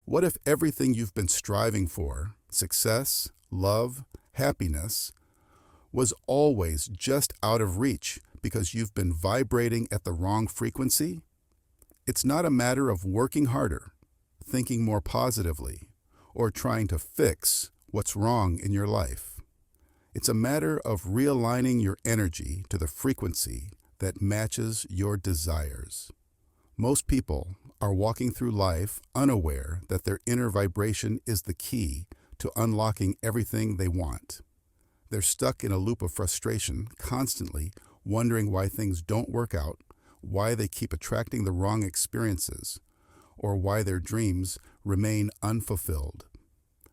What if everything you've been striving for, success, love, happiness, was always just out of reach because you've been vibrating at the wrong frequency? It's not a matter of working harder, thinking more positively, or trying to fix what's wrong in your life. It's a matter of realigning your energy to the frequency that matches your desires. Most people are walking through life unaware that their inner vibration is the key to unlocking everything they want. They're stuck in a loop of frustration, constantly wondering why things don't work out, why they keep attracting the wrong experiences, or why their dreams remain unfulfilled.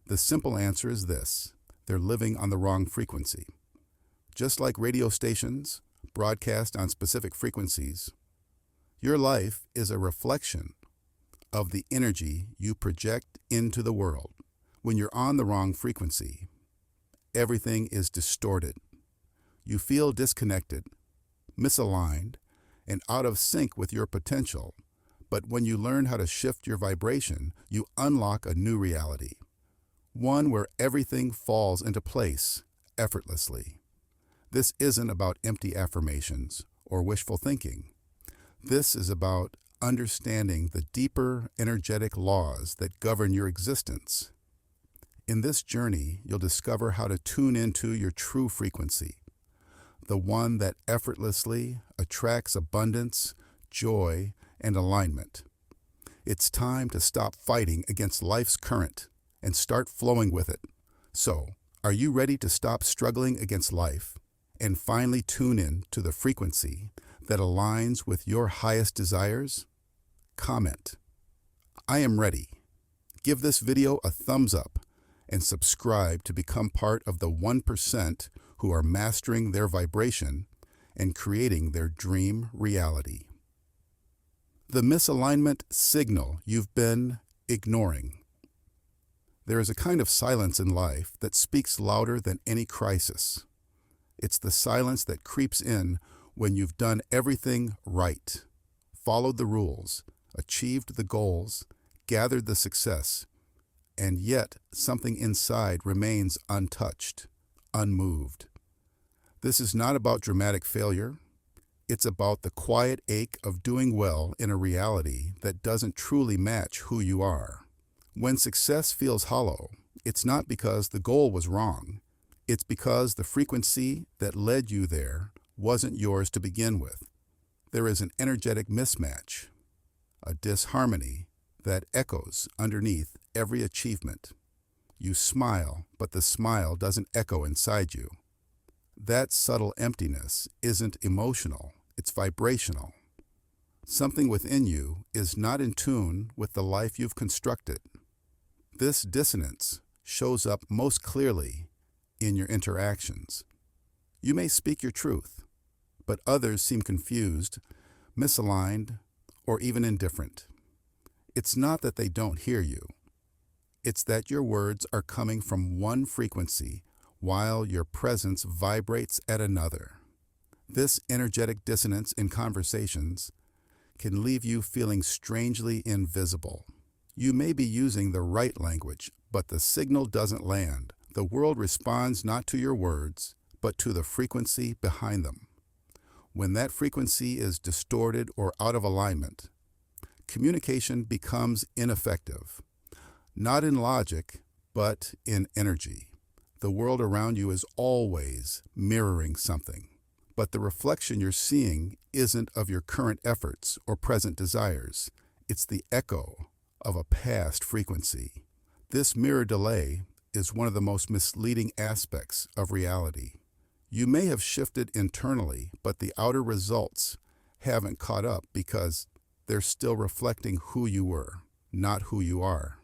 The simple answer is this: they're living on the wrong frequency. Just like radio stations broadcast on specific frequencies, your life is a reflection of the energy you project into the world. When you're on the wrong frequency, everything is distorted. You feel disconnected, misaligned, and out of sync with your potential. But when you learn how to shift your vibration, you unlock a new reality. One where everything falls into place effortlessly. This isn't about empty affirmations or wishful thinking. This is about understanding the deeper energetic laws that govern your existence. In this journey, you'll discover how to tune into your true frequency, the one that effortlessly attracts abundance, joy, and alignment. It's time to stop fighting against life's current and start flowing with it. So, are you ready to stop struggling against life and finally tune in to the frequency that aligns with your highest desires? Comment, "I am ready." Give this video a thumbs up and subscribe to become part of the 1% who are mastering their vibration and creating their dream reality. The misalignment signal you've been ignoring. There is a kind of silence in life that speaks louder than any crisis. It's the silence that creeps in when you've done everything right, followed the rules, achieved the goals, gathered the success, and yet something inside remains untouched, unmoved. This is not about dramatic failure. It's about the quiet ache of doing well in a reality that doesn't truly match who you are. When success feels hollow, it's not because the goal was wrong. It's because the frequency that led you there wasn't yours to begin with. There is an energetic mismatch, a disharmony that echoes underneath every achievement. You smile, but the smile doesn't echo inside you. That subtle emptiness isn't emotional, it's vibrational. Something within you is not in tune with the life you've constructed. This dissonance shows up most clearly in your interactions. You may speak your truth, but others seem confused, misaligned, or even indifferent. It's not that they don't hear you. It's that your words are coming from one frequency while your presence vibrates at another. This energetic dissonance in conversations can leave you feeling strangely invisible. You may be using the right language, but the signal doesn't land. The world responds not to your words, but to the frequency behind them. When that frequency is distorted or out of alignment, communication becomes ineffective. Not in logic, but in energy. The world around you is always mirroring something, but the reflection you're seeing isn't of your current efforts or present desires. It's the echo of a past frequency. This mirror delay is one of the most misleading aspects of reality. You may have shifted internally, but the outer results haven't caught up because they're still reflecting who you were, not who you are.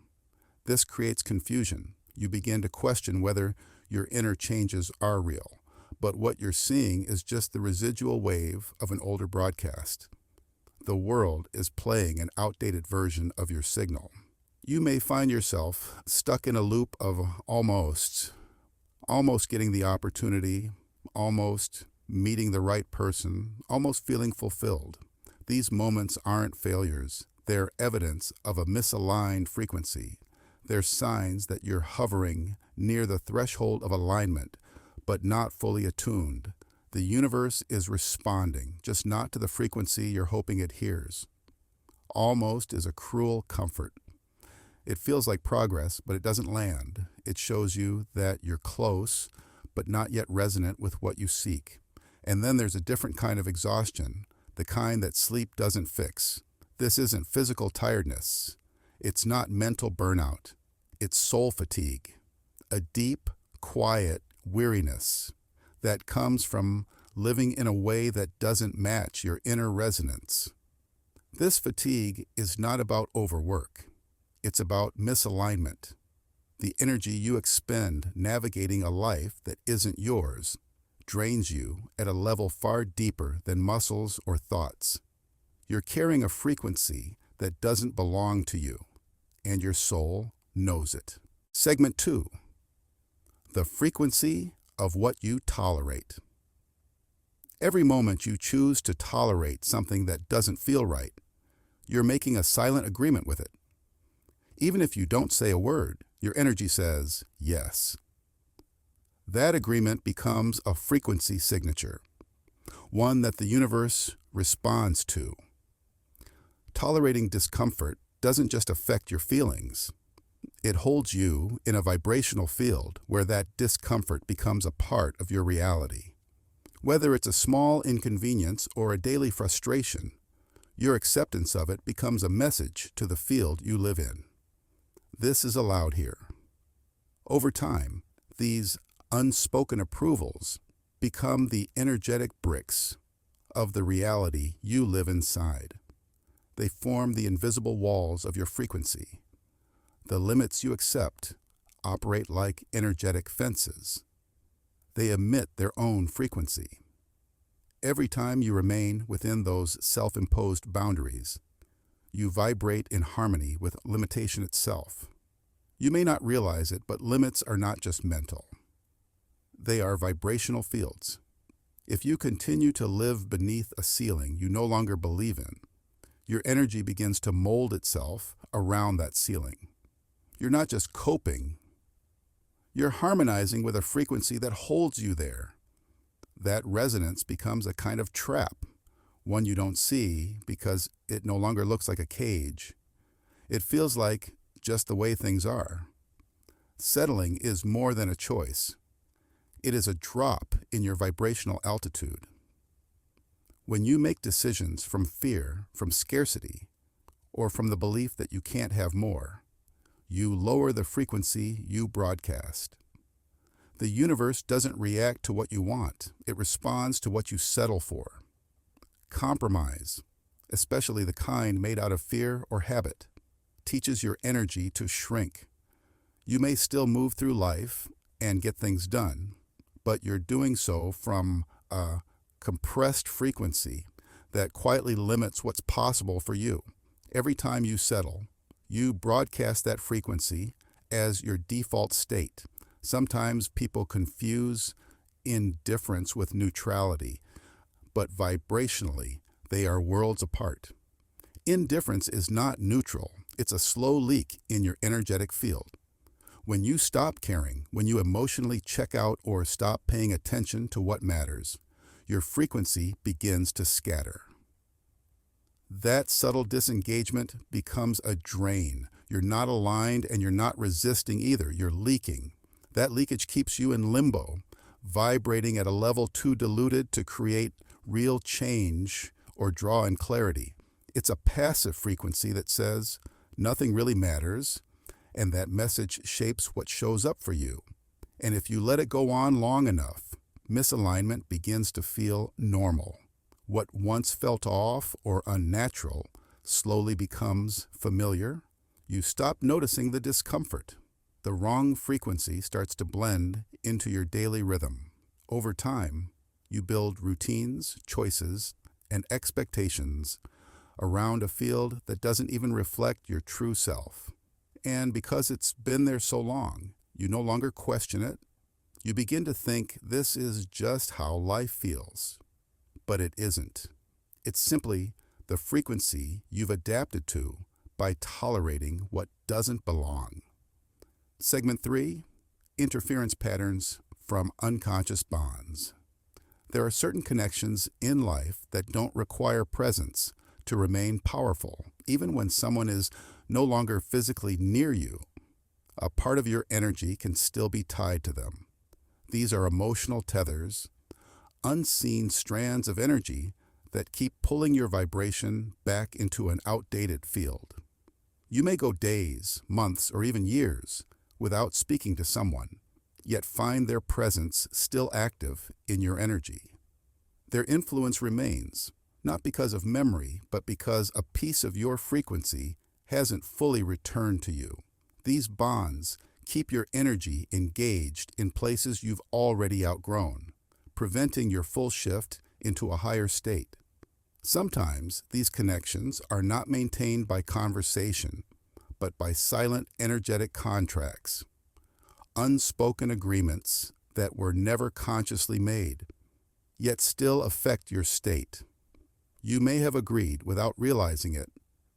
This creates confusion. You begin to question whether your inner changes are real, but what you're seeing is just the residual wave of an older broadcast. The world is playing an outdated version of your signal. You may find yourself stuck in a loop of almost getting the opportunity, almost meeting the right person, almost feeling fulfilled. These moments aren't failures. They're evidence of a misaligned frequency. They're signs that you're hovering near the threshold of alignment, but not fully attuned. The universe is responding, just not to the frequency you're hoping it hears. Almost is a cruel comfort. It feels like progress, but it doesn't land. It shows you that you're close, but not yet resonant with what you seek. And then there's a different kind of exhaustion, the kind that sleep doesn't fix. This isn't physical tiredness. It's not mental burnout. It's soul fatigue, a deep, quiet weariness that comes from living in a way that doesn't match your inner resonance. This fatigue is not about overwork. It's about misalignment, the energy you expend navigating a life that isn't yours drains you at a level far deeper than muscles or thoughts. You're carrying a frequency that doesn't belong to you, and your soul knows it. Segment 2. The frequency of what you tolerate. Every moment you choose to tolerate something that doesn't feel right, you're making a silent agreement with it. Even if you don't say a word, your energy says yes. That agreement becomes a frequency signature, one that the universe responds to. Tolerating discomfort doesn't just affect your feelings. It holds you in a vibrational field where that discomfort becomes a part of your reality. Whether it's a small inconvenience or a daily frustration, your acceptance of it becomes a message to the field you live in. This is allowed here. Over time, these unspoken approvals become the energetic bricks of the reality you live inside. They form the invisible walls of your frequency. The limits you accept operate like energetic fences. They emit their own frequency. Every time you remain within those self-imposed boundaries, you vibrate in harmony with limitation itself. You may not realize it, but limits are not just mental. They are vibrational fields. If you continue to live beneath a ceiling you no longer believe in, your energy begins to mold itself around that ceiling. You're not just coping, you're harmonizing with a frequency that holds you there. That resonance becomes a kind of trap, one you don't see because it no longer looks like a cage. It feels like just the way things are. Settling is more than a choice. It is a drop in your vibrational altitude. When you make decisions from fear, from scarcity, or from the belief that you can't have more, you lower the frequency you broadcast. The universe doesn't react to what you want. It responds to what you settle for. Compromise, especially the kind made out of fear or habit, teaches your energy to shrink. You may still move through life and get things done, but you're doing so from a compressed frequency that quietly limits what's possible for you. Every time you settle, you broadcast that frequency as your default state. Sometimes people confuse indifference with neutrality, but vibrationally, they are worlds apart. Indifference is not neutral. It's a slow leak in your energetic field. When you stop caring, when you emotionally check out or stop paying attention to what matters, your frequency begins to scatter. That subtle disengagement becomes a drain. You're not aligned and you're not resisting either. You're leaking. That leakage keeps you in limbo, vibrating at a level too diluted to create real change or draw in clarity. It's a passive frequency that says nothing really matters, and that message shapes what shows up for you. And if you let it go on long enough, misalignment begins to feel normal. What once felt off or unnatural slowly becomes familiar. You stop noticing the discomfort. The wrong frequency starts to blend into your daily rhythm. Over time, you build routines, choices, and expectations around a field that doesn't even reflect your true self. And because it's been there so long, you no longer question it. You begin to think this is just how life feels. But it isn't. It's simply the frequency you've adapted to by tolerating what doesn't belong. Segment 3, interference patterns from unconscious bonds. There are certain connections in life that don't require presence to remain powerful, even when someone is no longer physically near you. A part of your energy can still be tied to them. These are emotional tethers, unseen strands of energy that keep pulling your vibration back into an outdated field. You may go days, months, or even years without speaking to someone, yet find their presence still active in your energy. Their influence remains, not because of memory, but because a piece of your frequency hasn't fully returned to you. These bonds keep your energy engaged in places you've already outgrown, preventing your full shift into a higher state. Sometimes these connections are not maintained by conversation, but by silent energetic contracts, unspoken agreements that were never consciously made, yet still affect your state. You may have agreed, without realizing it,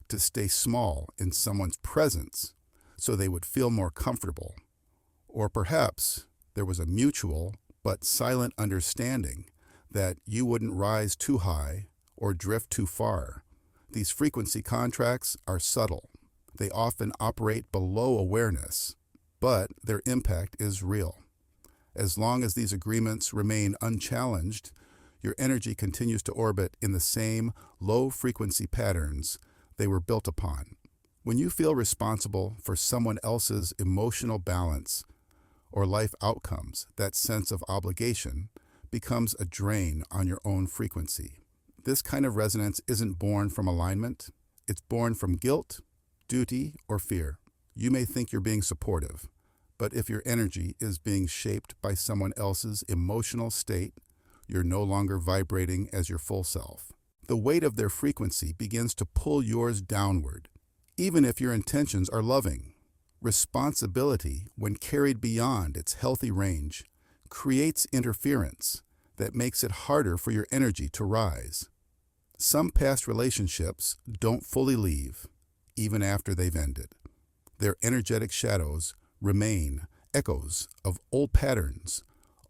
to stay small in someone's presence so they would feel more comfortable. Or perhaps there was a mutual but silent understanding that you wouldn't rise too high or drift too far. These frequency contracts are subtle. They often operate below awareness, but their impact is real. As long as these agreements remain unchallenged, your energy continues to orbit in the same low-frequency patterns they were built upon. When you feel responsible for someone else's emotional balance or life outcomes, that sense of obligation becomes a drain on your own frequency. This kind of resonance isn't born from alignment. It's born from guilt, duty, or fear. You may think you're being supportive, but if your energy is being shaped by someone else's emotional state, you're no longer vibrating as your full self. The weight of their frequency begins to pull yours downward, even if your intentions are loving. Responsibility, when carried beyond its healthy range, creates interference that makes it harder for your energy to rise. Some past relationships don't fully leave, even after they've ended. Their energetic shadows remain echoes of old patterns,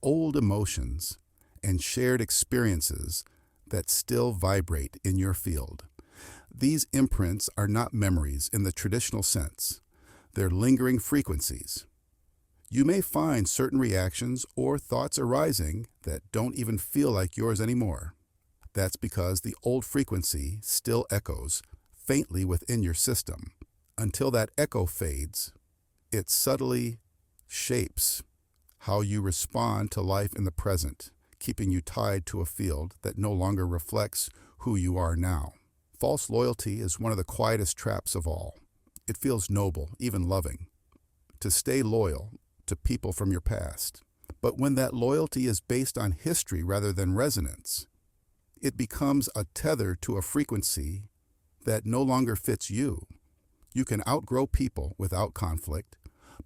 old emotions, and shared experiences that still vibrate in your field. These imprints are not memories in the traditional sense. They're lingering frequencies. You may find certain reactions or thoughts arising that don't even feel like yours anymore. That's because the old frequency still echoes faintly within your system. Until that echo fades, it subtly shapes how you respond to life in the present, keeping you tied to a field that no longer reflects who you are now. False loyalty is one of the quietest traps of all. It feels noble, even loving, to stay loyal to people from your past. But when that loyalty is based on history rather than resonance, it becomes a tether to a frequency that no longer fits you. You can outgrow people without conflict,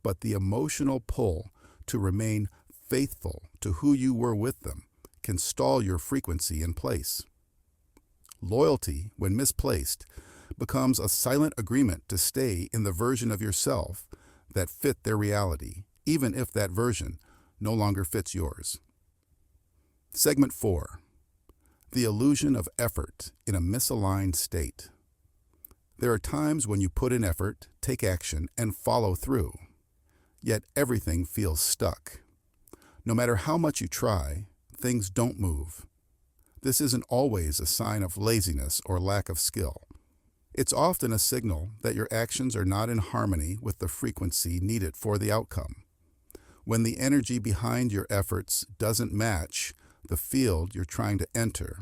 but the emotional pull to remain faithful to who you were with them can stall your frequency in place. Loyalty, when misplaced, becomes a silent agreement to stay in the version of yourself that fit their reality, even if that version no longer fits yours. Segment 4. The illusion of effort in a misaligned state. There are times when you put in effort, take action, and follow through, yet everything feels stuck. No matter how much you try, things don't move. This isn't always a sign of laziness or lack of skill. It's often a signal that your actions are not in harmony with the frequency needed for the outcome. When the energy behind your efforts doesn't match the field you're trying to enter,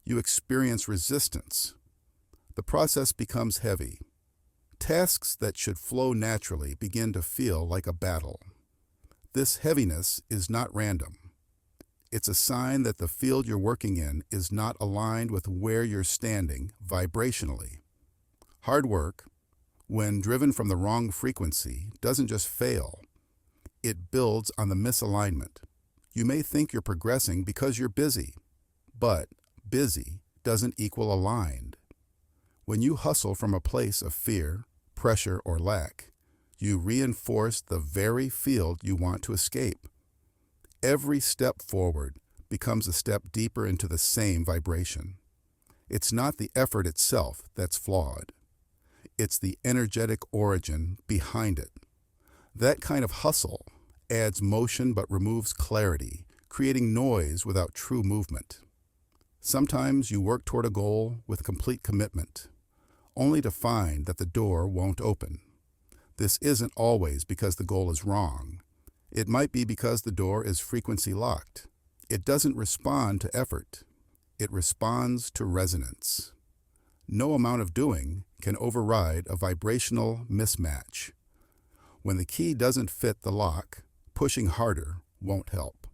you experience resistance. The process becomes heavy. Tasks that should flow naturally begin to feel like a battle. This heaviness is not random. It's a sign that the field you're working in is not aligned with where you're standing vibrationally. Hard work, when driven from the wrong frequency, doesn't just fail. It builds on the misalignment. You may think you're progressing because you're busy, but busy doesn't equal aligned. When you hustle from a place of fear, pressure, or lack, you reinforce the very field you want to escape. Every step forward becomes a step deeper into the same vibration. It's not the effort itself that's flawed. It's the energetic origin behind it. That kind of hustle adds motion but removes clarity, creating noise without true movement. Sometimes you work toward a goal with complete commitment, only to find that the door won't open. This isn't always because the goal is wrong. It might be because the door is frequency locked. It doesn't respond to effort. It responds to resonance. No amount of doing can override a vibrational mismatch. When the key doesn't fit the lock, pushing harder won't help.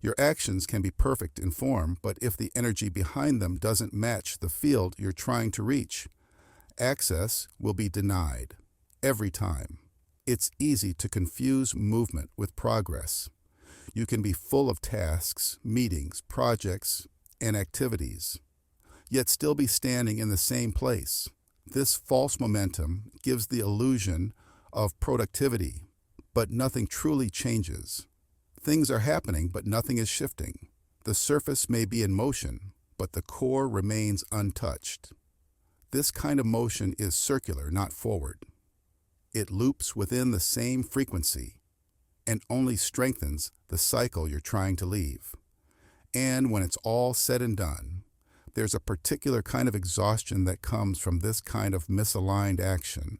Your actions can be perfect in form, but if the energy behind them doesn't match the field you're trying to reach, access will be denied every time. It's easy to confuse movement with progress. You can be full of tasks, meetings, projects, and activities, yet still be standing in the same place. This false momentum gives the illusion of productivity, but nothing truly changes. Things are happening, but nothing is shifting. The surface may be in motion, but the core remains untouched. This kind of motion is circular, not forward. It loops within the same frequency and only strengthens the cycle you're trying to leave. And when it's all said and done, there's a particular kind of exhaustion that comes from this kind of misaligned action.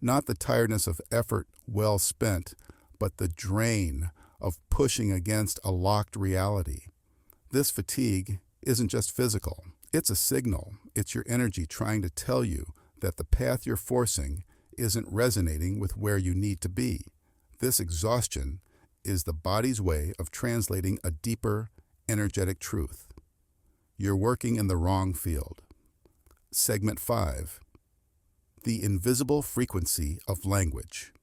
Not the tiredness of effort well spent, but the drain of pushing against a locked reality. This fatigue isn't just physical. It's a signal. It's your energy trying to tell you that the path you're forcing isn't resonating with where you need to be. This exhaustion is the body's way of translating a deeper, energetic truth. You're working in the wrong field. Segment 5. The invisible frequency of language.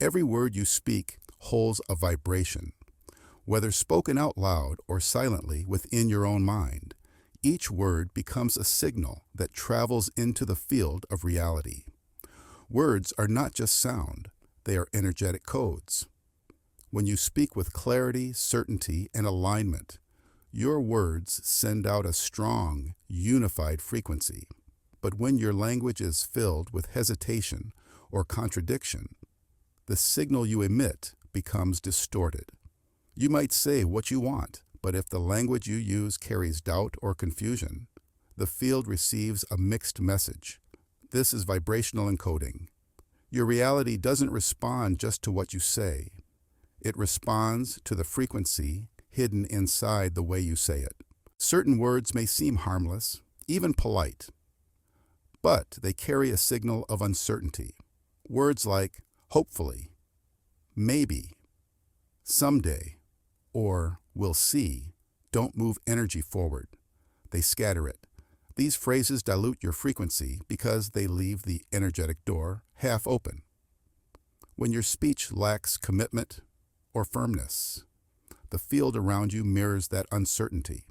Every word you speak holds a vibration. Whether spoken out loud or silently within your own mind, each word becomes a signal that travels into the field of reality. Words are not just sound, they are energetic codes. When you speak with clarity, certainty, and alignment, your words send out a strong, unified frequency. But when your language is filled with hesitation or contradiction, the signal you emit becomes distorted. You might say what you want, but if the language you use carries doubt or confusion, the field receives a mixed message. This is vibrational encoding. Your reality doesn't respond just to what you say. It responds to the frequency hidden inside the way you say it. Certain words may seem harmless, even polite, but they carry a signal of uncertainty. Words like hopefully, maybe, someday, or we'll see don't move energy forward. They scatter it. These phrases dilute your frequency because they leave the energetic door half open. When your speech lacks commitment or firmness, the field around you mirrors that uncertainty.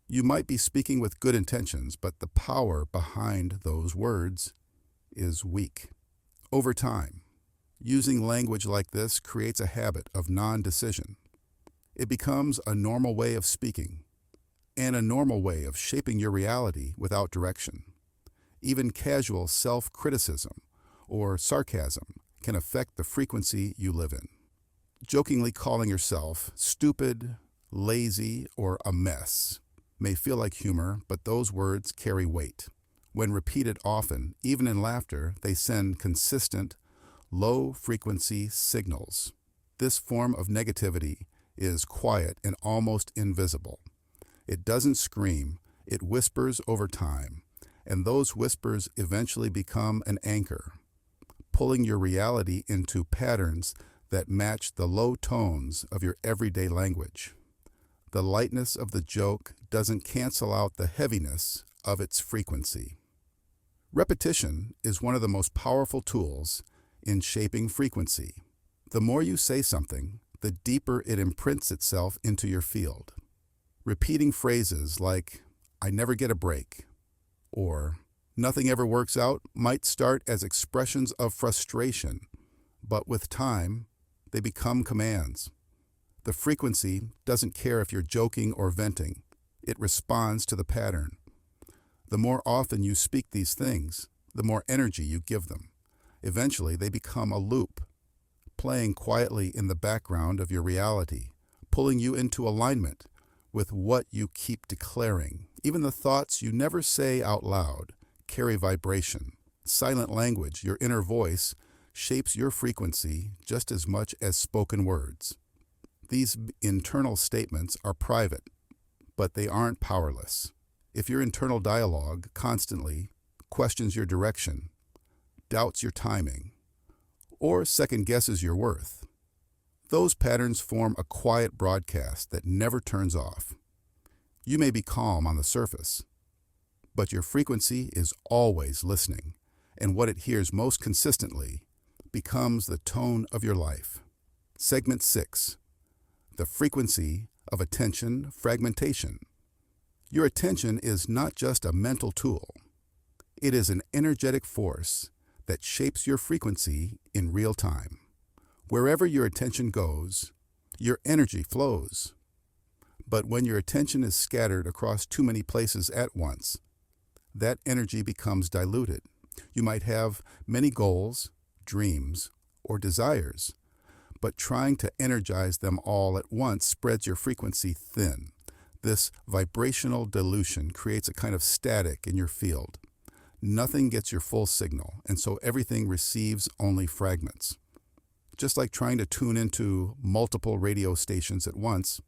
You might be speaking with good intentions, but the power behind those words is weak. Over time, using language like this creates a habit of non-decision. It becomes a normal way of speaking and a normal way of shaping your reality without direction. Even casual self-criticism or sarcasm can affect the frequency you live in. Jokingly calling yourself stupid, lazy, or a mess may feel like humor, but those words carry weight. When repeated often, even in laughter, they send consistent, low-frequency signals. This form of negativity is quiet and almost invisible. It doesn't scream, it whispers over time, and those whispers eventually become an anchor, pulling your reality into patterns that match the low tones of your everyday language. The lightness of the joke doesn't cancel out the heaviness of its frequency. Repetition is one of the most powerful tools in shaping frequency. The more you say something, the deeper it imprints itself into your field. Repeating phrases like, "I never get a break," or nothing ever works out might start as expressions of frustration, but with time, they become commands. The frequency doesn't care if you're joking or venting. It responds to the pattern. The more often you speak these things, the more energy you give them. Eventually, they become a loop, playing quietly in the background of your reality, pulling you into alignment with what you keep declaring. Even the thoughts you never say out loud carry vibration. Silent language, your inner voice, shapes your frequency just as much as spoken words. These internal statements are private, but they aren't powerless. If your internal dialogue constantly questions your direction, doubts your timing, or second-guesses your worth, those patterns form a quiet broadcast that never turns off. You may be calm on the surface, but your frequency is always listening, and what it hears most consistently becomes the tone of your life. Segment 6. The frequency of attention fragmentation. Your attention is not just a mental tool. It is an energetic force that shapes your frequency in real time. Wherever your attention goes, your energy flows. But when your attention is scattered across too many places at once, that energy becomes diluted. You might have many goals, dreams, or desires, but trying to energize them all at once spreads your frequency thin. This vibrational dilution creates a kind of static in your field. Nothing gets your full signal, and so everything receives only fragments. Just like trying to tune into multiple radio stations at once,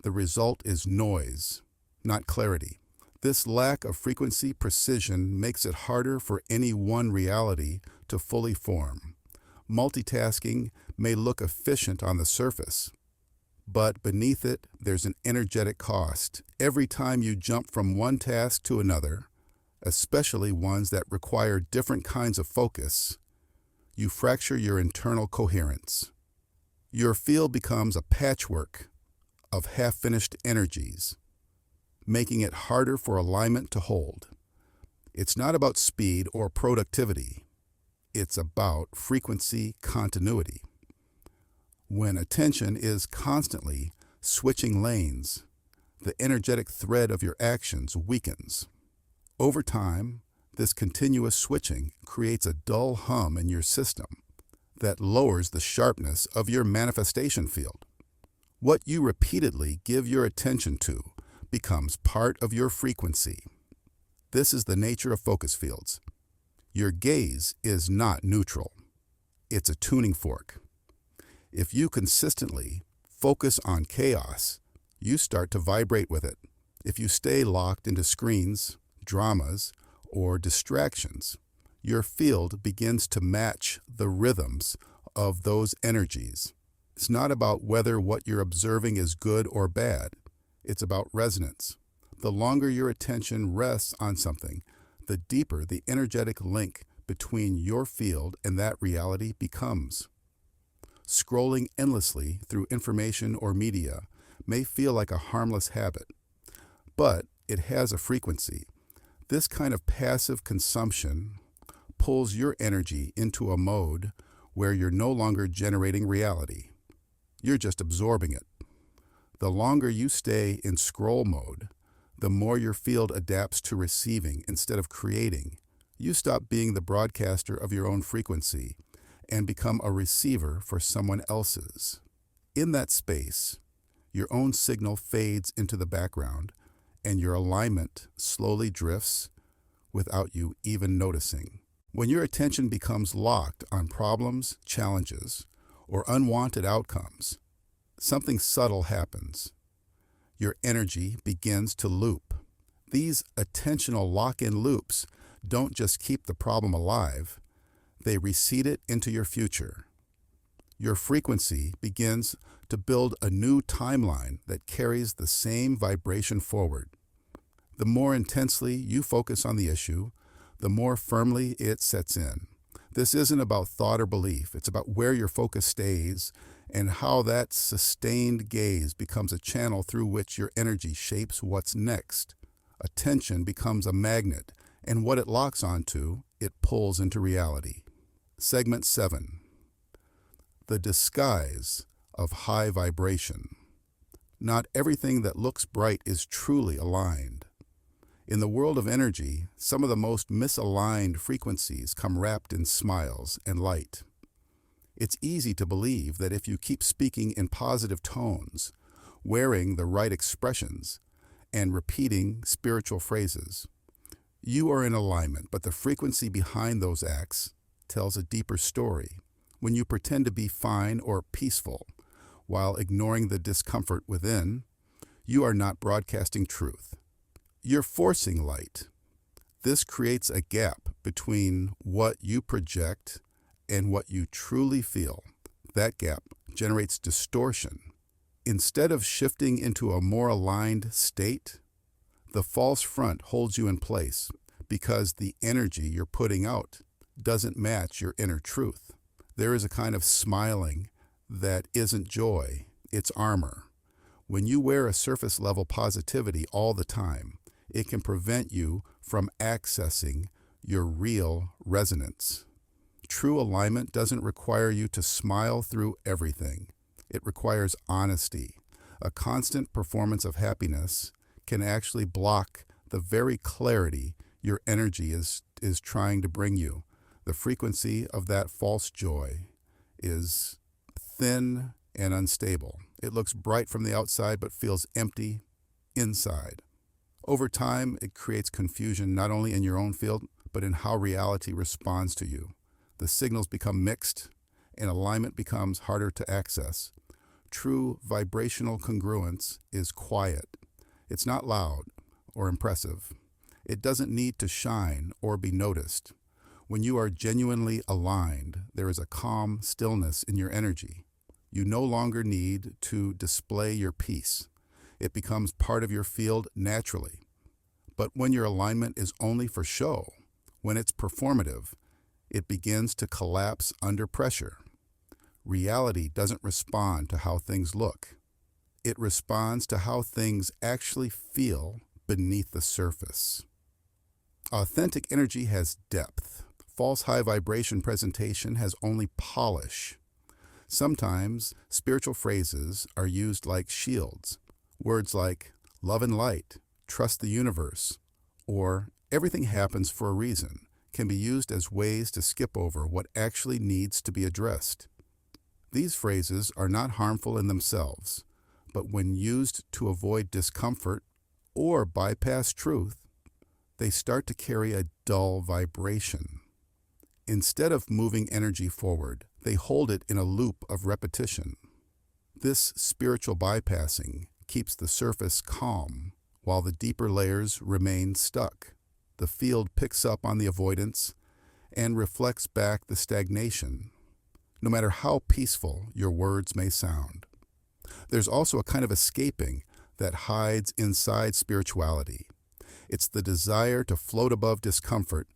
the result is noise, not clarity. This lack of frequency precision makes it harder for any one reality to fully form. Multitasking may look efficient on the surface, but beneath it, there's an energetic cost. Every time you jump from one task to another, especially ones that require different kinds of focus, you fracture your internal coherence. Your field becomes a patchwork of half-finished energies, making it harder for alignment to hold. It's not about speed or productivity. It's about frequency continuity. When attention is constantly switching lanes, the energetic thread of your actions weakens. Over time, this continuous switching creates a dull hum in your system that lowers the sharpness of your manifestation field. What you repeatedly give your attention to becomes part of your frequency. This is the nature of focus fields. Your gaze is not neutral. It's a tuning fork. If you consistently focus on chaos, you start to vibrate with it. If you stay locked into screens, dramas, or distractions, your field begins to match the rhythms of those energies. It's not about whether what you're observing is good or bad. It's about resonance. The longer your attention rests on something, the deeper the energetic link between your field and that reality becomes. Scrolling endlessly through information or media may feel like a harmless habit, but it has a frequency. This kind of passive consumption pulls your energy into a mode where you're no longer generating reality. You're just absorbing it. The longer you stay in scroll mode, the more your field adapts to receiving instead of creating. You stop being the broadcaster of your own frequency and become a receiver for someone else's. In that space, your own signal fades into the background and your alignment slowly drifts without you even noticing. When your attention becomes locked on problems, challenges, or unwanted outcomes, something subtle happens. Your energy begins to loop. These attentional lock-in loops don't just keep the problem alive, they reseed it into your future. Your frequency begins to build a new timeline that carries the same vibration forward. The more intensely you focus on the issue, the more firmly it sets in. This isn't about thought or belief. It's about where your focus stays and how that sustained gaze becomes a channel through which your energy shapes what's next. Attention becomes a magnet, and what it locks onto, it pulls into reality. Segment 7. The disguise of high vibration. Not everything that looks bright is truly aligned. In the world of energy, some of the most misaligned frequencies come wrapped in smiles and light. It's easy to believe that if you keep speaking in positive tones, wearing the right expressions, and repeating spiritual phrases, you are in alignment, but the frequency behind those acts tells a deeper story. When you pretend to be fine or peaceful while ignoring the discomfort within, you are not broadcasting truth. You're forcing light. This creates a gap between what you project and what you truly feel. That gap generates distortion. Instead of shifting into a more aligned state, the false front holds you in place because the energy you're putting out doesn't match your inner truth. There is a kind of smiling that isn't joy, it's armor. When you wear a surface-level positivity all the time, it can prevent you from accessing your real resonance. True alignment doesn't require you to smile through everything. It requires honesty. A constant performance of happiness can actually block the very clarity your energy is trying to bring you. The frequency of that false joy is thin and unstable. It looks bright from the outside but feels empty inside. Over time, it creates confusion not only in your own field, but in how reality responds to you. The signals become mixed, and alignment becomes harder to access. True vibrational congruence is quiet. It's not loud or impressive. It doesn't need to shine or be noticed. When you are genuinely aligned, there is a calm stillness in your energy. You no longer need to display your peace. It becomes part of your field naturally. But when your alignment is only for show, when it's performative, it begins to collapse under pressure. Reality doesn't respond to how things look. It responds to how things actually feel beneath the surface. Authentic energy has depth. False high vibration presentation has only polish. Sometimes spiritual phrases are used like shields. Words like love and light, trust the universe, or everything happens for a reason can be used as ways to skip over what actually needs to be addressed. These phrases are not harmful in themselves, but when used to avoid discomfort or bypass truth, they start to carry a dull vibration. Instead of moving energy forward, they hold it in a loop of repetition. This spiritual bypassing keeps the surface calm while the deeper layers remain stuck. The field picks up on the avoidance and reflects back the stagnation, no matter how peaceful your words may sound. There's also a kind of escaping that hides inside spirituality. It's the desire to float above discomfort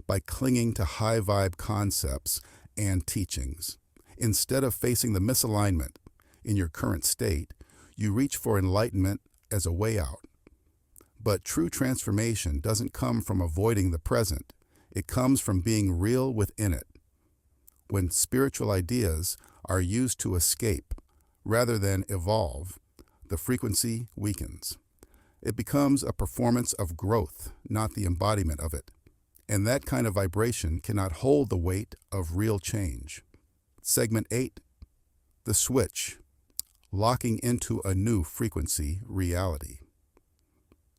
by clinging to high vibe concepts and teachings. Instead of facing the misalignment in your current state, you reach for enlightenment as a way out. But true transformation doesn't come from avoiding the present. It comes from being real within it. When spiritual ideas are used to escape rather than evolve, the frequency weakens. It becomes a performance of growth, not the embodiment of it. And that kind of vibration cannot hold the weight of real change. Segment 8, the switch, locking into a new frequency reality.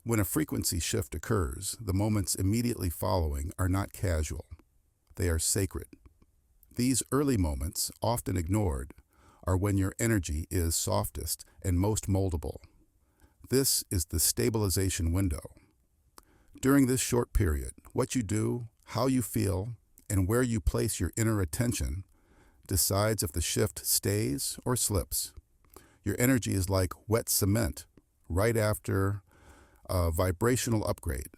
When a frequency shift occurs, the moments immediately following are not casual. They are sacred. These early moments, often ignored, are when your energy is softest and most moldable. This is the stabilization window. During this short period, what you do, how you feel, and where you place your inner attention decides if the shift stays or slips. Your energy is like wet cement right after a vibrational upgrade.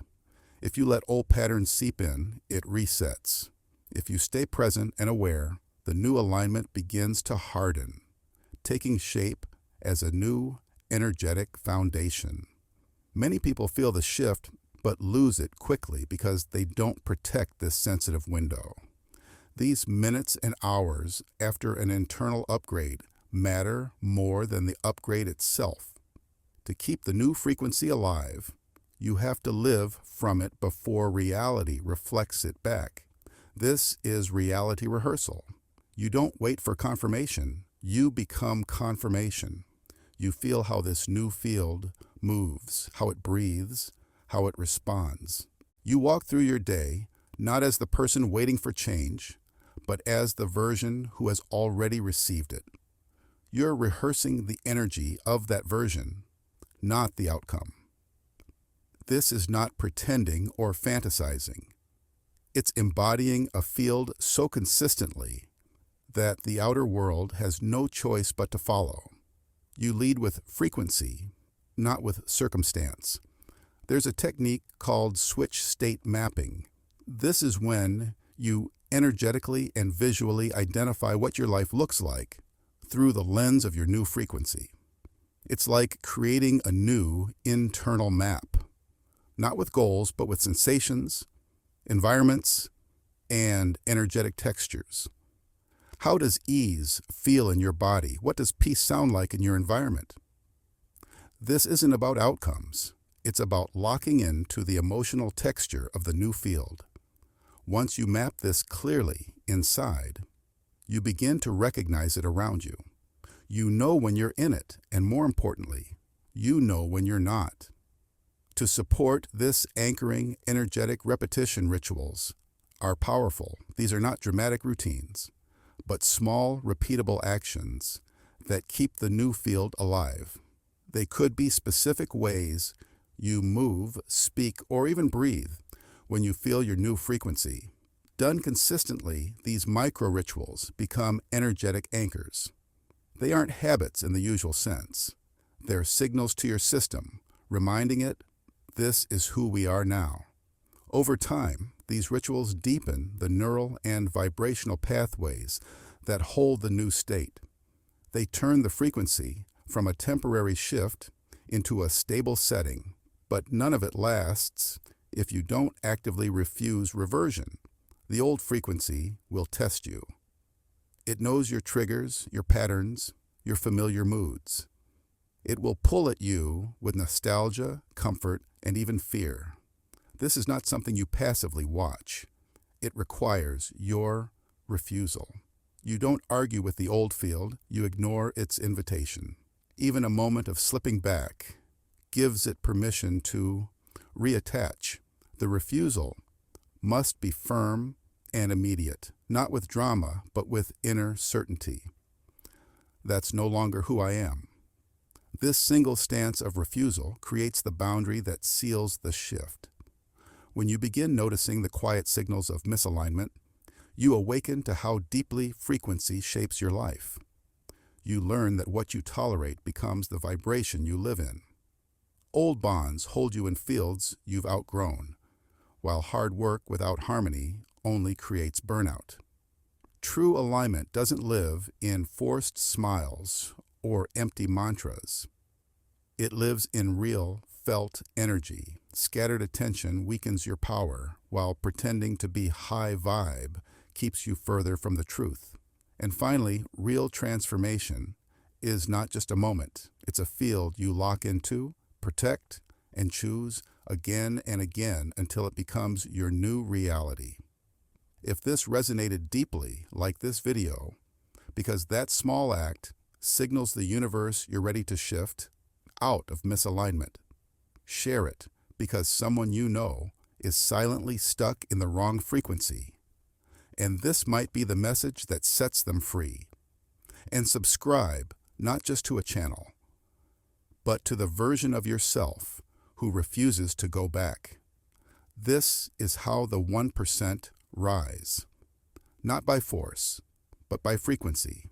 If you let old patterns seep in, it resets. If you stay present and aware, the new alignment begins to harden, taking shape as a new energetic foundation. Many people feel the shift but lose it quickly because they don't protect this sensitive window. These minutes and hours after an internal upgrade matter more than the upgrade itself. To keep the new frequency alive, you have to live from it before reality reflects it back. This is reality rehearsal. You don't wait for confirmation, you become confirmation. You feel how this new field moves, how it breathes, how it responds. You walk through your day not as the person waiting for change, but as the version who has already received it. You're rehearsing the energy of that version, not the outcome. This is not pretending or fantasizing. It's embodying a field so consistently that the outer world has no choice but to follow. You lead with frequency, not with circumstance. There's a technique called switch state mapping. This is when you energetically and visually identify what your life looks like through the lens of your new frequency. It's like creating a new internal map, not with goals, but with sensations, environments, and energetic textures. How does ease feel in your body? What does peace sound like in your environment? This isn't about outcomes. It's about locking into the emotional texture of the new field. Once you map this clearly inside, you begin to recognize it around you. You know when you're in it, and more importantly, you know when you're not. To support this anchoring, energetic repetition rituals are powerful. These are not dramatic routines, but small, repeatable actions that keep the new field alive. They could be specific ways you move, speak, or even breathe when you feel your new frequency. Done consistently, these micro-rituals become energetic anchors. They aren't habits in the usual sense. They're signals to your system, reminding it, this is who we are now. Over time, these rituals deepen the neural and vibrational pathways that hold the new state. They turn the frequency from a temporary shift into a stable setting, but none of it lasts if you don't actively refuse reversion. The old frequency will test you. It knows your triggers, your patterns, your familiar moods. It will pull at you with nostalgia, comfort, and even fear. This is not something you passively watch. It requires your refusal. You don't argue with the old field, you ignore its invitation. Even a moment of slipping back gives it permission to reattach. The refusal must be firm and immediate, not with drama, but with inner certainty. That's no longer who I am. This single stance of refusal creates the boundary that seals the shift. When you begin noticing the quiet signals of misalignment, you awaken to how deeply frequency shapes your life. You learn that what you tolerate becomes the vibration you live in. Old bonds hold you in fields you've outgrown, while hard work without harmony only creates burnout. True alignment doesn't live in forced smiles or empty mantras. It lives in real, felt energy. Scattered attention weakens your power, while pretending to be high vibe keeps you further from the truth. And finally, real transformation is not just a moment. It's a field you lock into, protect, and choose again and again until it becomes your new reality. If this resonated deeply, like this video, because that small act signals the universe you're ready to shift out of misalignment. Share it, because someone you know is silently stuck in the wrong frequency. And this might be the message that sets them free. And subscribe, not just to a channel, but to the version of yourself who refuses to go back. This is how the 1% rise, not by force, but by frequency.